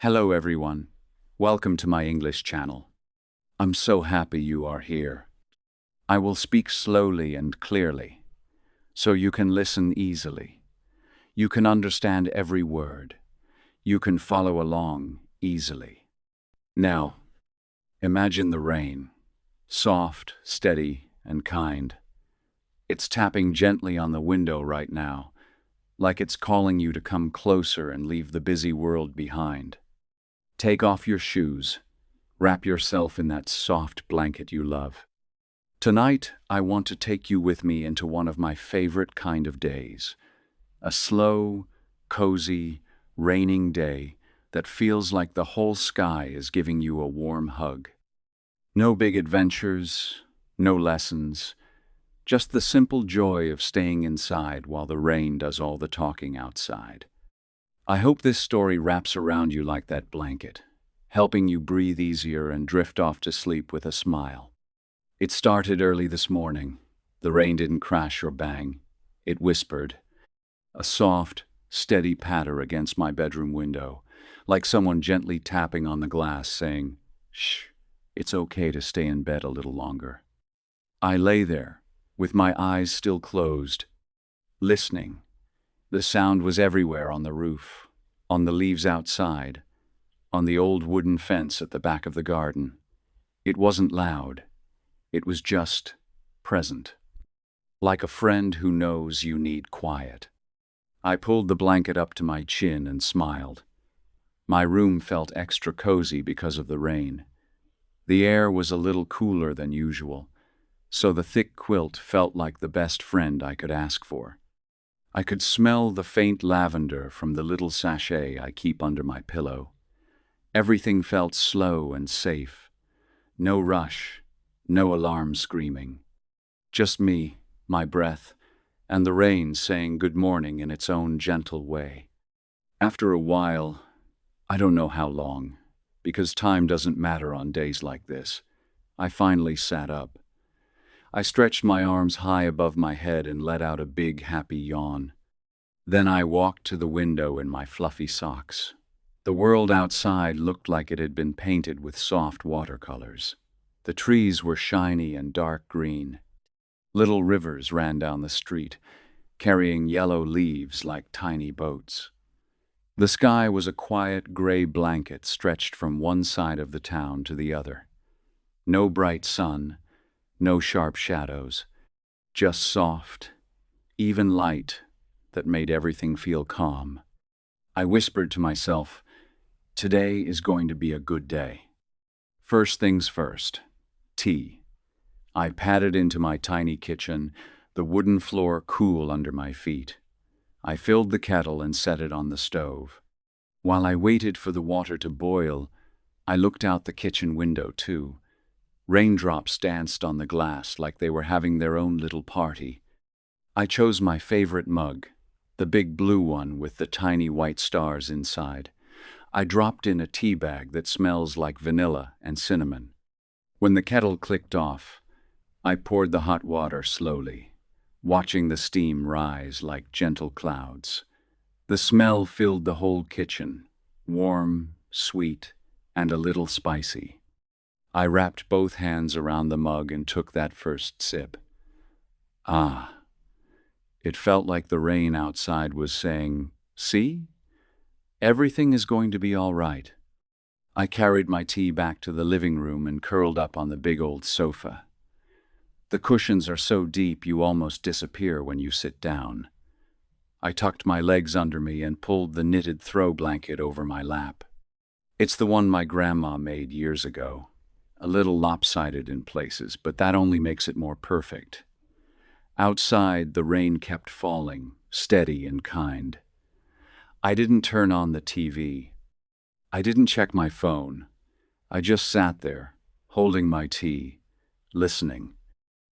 Hello everyone. Welcome to my English channel. I'm so happy you are here. I will speak slowly and clearly, so you can listen easily. You can understand every word. You can follow along easily. Now, imagine the rain, soft, steady, and kind. It's tapping gently on the window right now, like it's calling you to come closer and leave the busy world behind. Take off your shoes. Wrap yourself in that soft blanket you love. Tonight, I want to take you with me into one of my favorite kind of days. A slow, cozy, raining day that feels like the whole sky is giving you a warm hug. No big adventures, no lessons, just the simple joy of staying inside while the rain does all the talking outside. I hope this story wraps around you like that blanket, helping you breathe easier and drift off to sleep with a smile. It started early this morning. The rain didn't crash or bang. It whispered, a soft, steady patter against my bedroom window, like someone gently tapping on the glass saying, "Shh, it's okay to stay in bed a little longer." I lay there, with my eyes still closed, listening. The sound was everywhere, on the roof, on the leaves outside, on the old wooden fence at the back of the garden. It wasn't loud. It was just present, like a friend who knows you need quiet. I pulled the blanket up to my chin and smiled. My room felt extra cozy because of the rain. The air was a little cooler than usual, so the thick quilt felt like the best friend I could ask for. I could smell the faint lavender from the little sachet I keep under my pillow. Everything felt slow and safe. No rush, no alarm screaming. Just me, my breath, and the rain saying good morning in its own gentle way. After a while, I don't know how long, because time doesn't matter on days like this, I finally sat up. I stretched my arms high above my head and let out a big, happy yawn. Then I walked to the window in my fluffy socks. The world outside looked like it had been painted with soft watercolors. The trees were shiny and dark green. Little rivers ran down the street, carrying yellow leaves like tiny boats. The sky was a quiet gray blanket stretched from one side of the town to the other. No bright sun, no sharp shadows, just soft, even light that made everything feel calm. I whispered to myself, today is going to be a good day. First things first, tea. I padded into my tiny kitchen, the wooden floor cool under my feet. I filled the kettle and set it on the stove. While I waited for the water to boil, I looked out the kitchen window too. Raindrops danced on the glass like they were having their own little party. I chose my favorite mug, the big blue one with the tiny white stars inside. I dropped in a tea bag that smells like vanilla and cinnamon. When the kettle clicked off, I poured the hot water slowly, watching the steam rise like gentle clouds. The smell filled the whole kitchen, warm, sweet, and a little spicy. I wrapped both hands around the mug and took that first sip. Ah, it felt like the rain outside was saying, "See? Everything is going to be all right." I carried my tea back to the living room and curled up on the big old sofa. The cushions are so deep you almost disappear when you sit down. I tucked my legs under me and pulled the knitted throw blanket over my lap. It's the one my grandma made years ago. A little lopsided in places, but that only makes it more perfect. Outside, the rain kept falling, steady and kind. I didn't turn on the TV. I didn't check my phone. I just sat there, holding my tea, listening.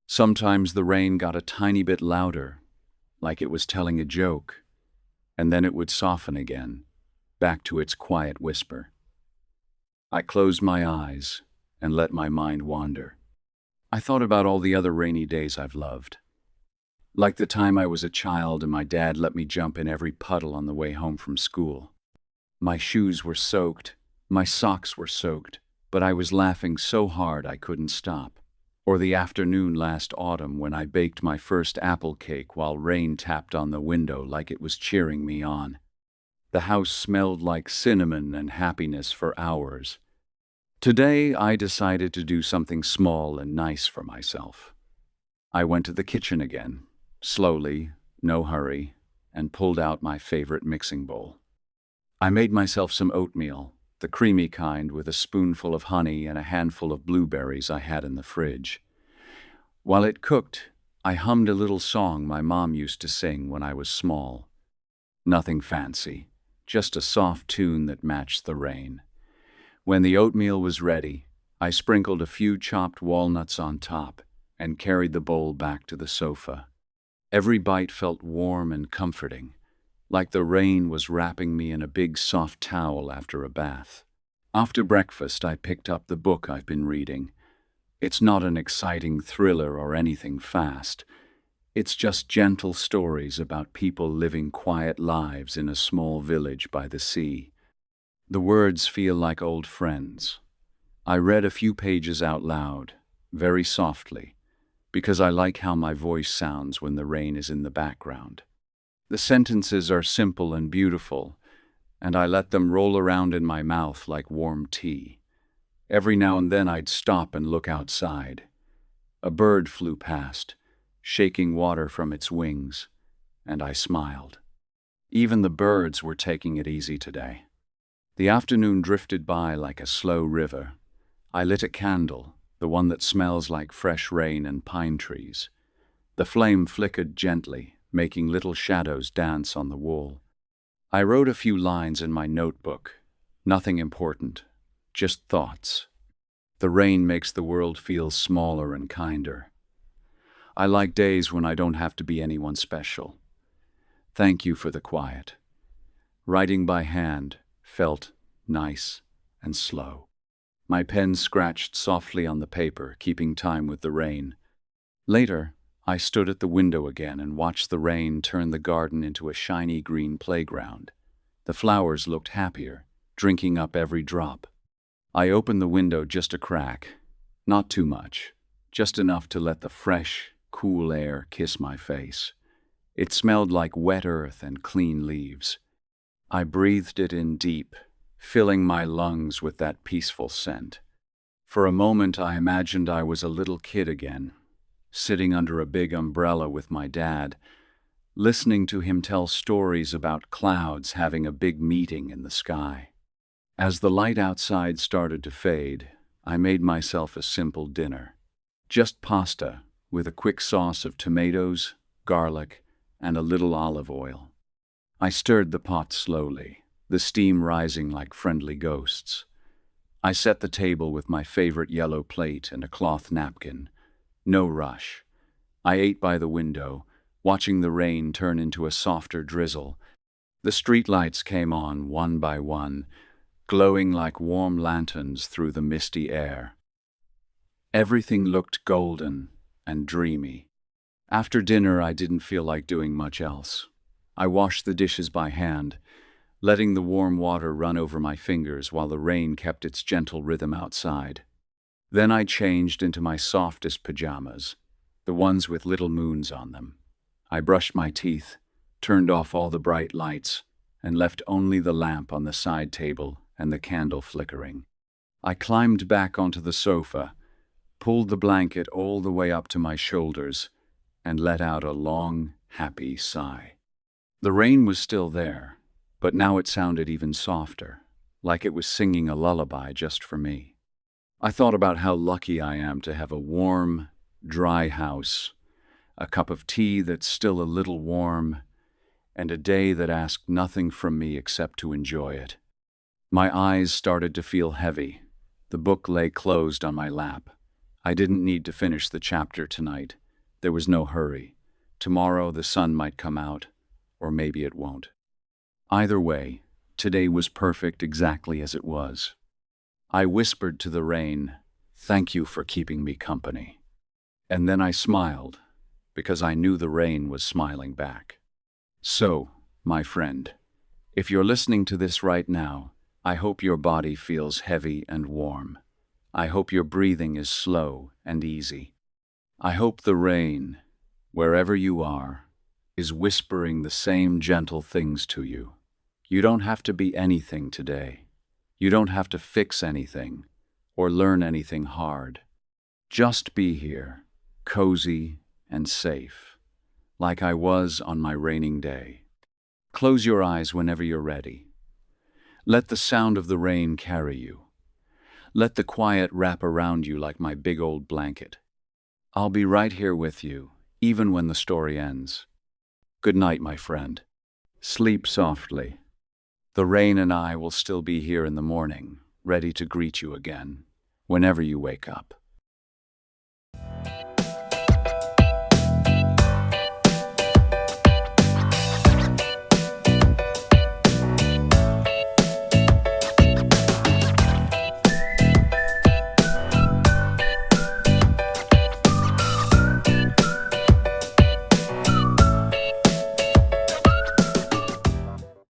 Sometimes the rain got a tiny bit louder, like it was telling a joke, and then it would soften again, back to its quiet whisper. I closed my eyes and let my mind wander. I thought about all the other rainy days I've loved. Like the time I was a child and my dad let me jump in every puddle on the way home from school. My shoes were soaked, my socks were soaked, but I was laughing so hard I couldn't stop. Or the afternoon last autumn when I baked my first apple cake while rain tapped on the window like it was cheering me on. The house smelled like cinnamon and happiness for hours. Today, I decided to do something small and nice for myself. I went to the kitchen again, slowly, no hurry, and pulled out my favorite mixing bowl. I made myself some oatmeal, the creamy kind with a spoonful of honey and a handful of blueberries I had in the fridge. While it cooked, I hummed a little song my mom used to sing when I was small. Nothing fancy, just a soft tune that matched the rain. When the oatmeal was ready, I sprinkled a few chopped walnuts on top and carried the bowl back to the sofa. Every bite felt warm and comforting, like the rain was wrapping me in a big soft towel after a bath. After breakfast, I picked up the book I've been reading. It's not an exciting thriller or anything fast. It's just gentle stories about people living quiet lives in a small village by the sea. The words feel like old friends. I read a few pages out loud, very softly, because I like how my voice sounds when the rain is in the background. The sentences are simple and beautiful, and I let them roll around in my mouth like warm tea. Every now and then I'd stop and look outside. A bird flew past, shaking water from its wings, and I smiled. Even the birds were taking it easy today. The afternoon drifted by like a slow river. I lit a candle, the one that smells like fresh rain and pine trees. The flame flickered gently, making little shadows dance on the wall. I wrote a few lines in my notebook. Nothing important, just thoughts. The rain makes the world feel smaller and kinder. I like days when I don't have to be anyone special. Thank you for the quiet. Writing by hand felt nice and slow. My pen scratched softly on the paper, keeping time with the rain. Later, I stood at the window again and watched the rain turn the garden into a shiny green playground. The flowers looked happier, drinking up every drop. I opened the window just a crack, not too much, just enough to let the fresh, cool air kiss my face. It smelled like wet earth and clean leaves. I breathed it in deep, filling my lungs with that peaceful scent. For a moment I imagined I was a little kid again, sitting under a big umbrella with my dad, listening to him tell stories about clouds having a big meeting in the sky. As the light outside started to fade, I made myself a simple dinner. Just pasta with a quick sauce of tomatoes, garlic, and a little olive oil. I stirred the pot slowly, the steam rising like friendly ghosts. I set the table with my favorite yellow plate and a cloth napkin. No rush. I ate by the window, watching the rain turn into a softer drizzle. The streetlights came on one by one, glowing like warm lanterns through the misty air. Everything looked golden and dreamy. After dinner, I didn't feel like doing much else. I washed the dishes by hand, letting the warm water run over my fingers while the rain kept its gentle rhythm outside. Then I changed into my softest pajamas, the ones with little moons on them. I brushed my teeth, turned off all the bright lights, and left only the lamp on the side table and the candle flickering. I climbed back onto the sofa, pulled the blanket all the way up to my shoulders, and let out a long, happy sigh. The rain was still there, but now it sounded even softer, like it was singing a lullaby just for me. I thought about how lucky I am to have a warm, dry house, a cup of tea that's still a little warm, and a day that asked nothing from me except to enjoy it. My eyes started to feel heavy. The book lay closed on my lap. I didn't need to finish the chapter tonight. There was no hurry. Tomorrow the sun might come out, or maybe it won't. Either way, today was perfect exactly as it was. I whispered to the rain, "Thank you for keeping me company." And then I smiled, because I knew the rain was smiling back. So, my friend, If you're listening to this right now, I hope your body feels heavy and warm. I hope your breathing is slow and easy. I hope the rain, wherever you are, is whispering the same gentle things to you. You don't have to be anything today. You don't have to fix anything or learn anything hard. Just be here, cozy and safe, like I was on my raining day. Close your eyes whenever you're ready. Let the sound of the rain carry you. Let the quiet wrap around you like my big old blanket. I'll be right here with you, even when the story ends. Good night, my friend. Sleep softly. The rain and I will still be here in the morning, ready to greet you again, whenever you wake up.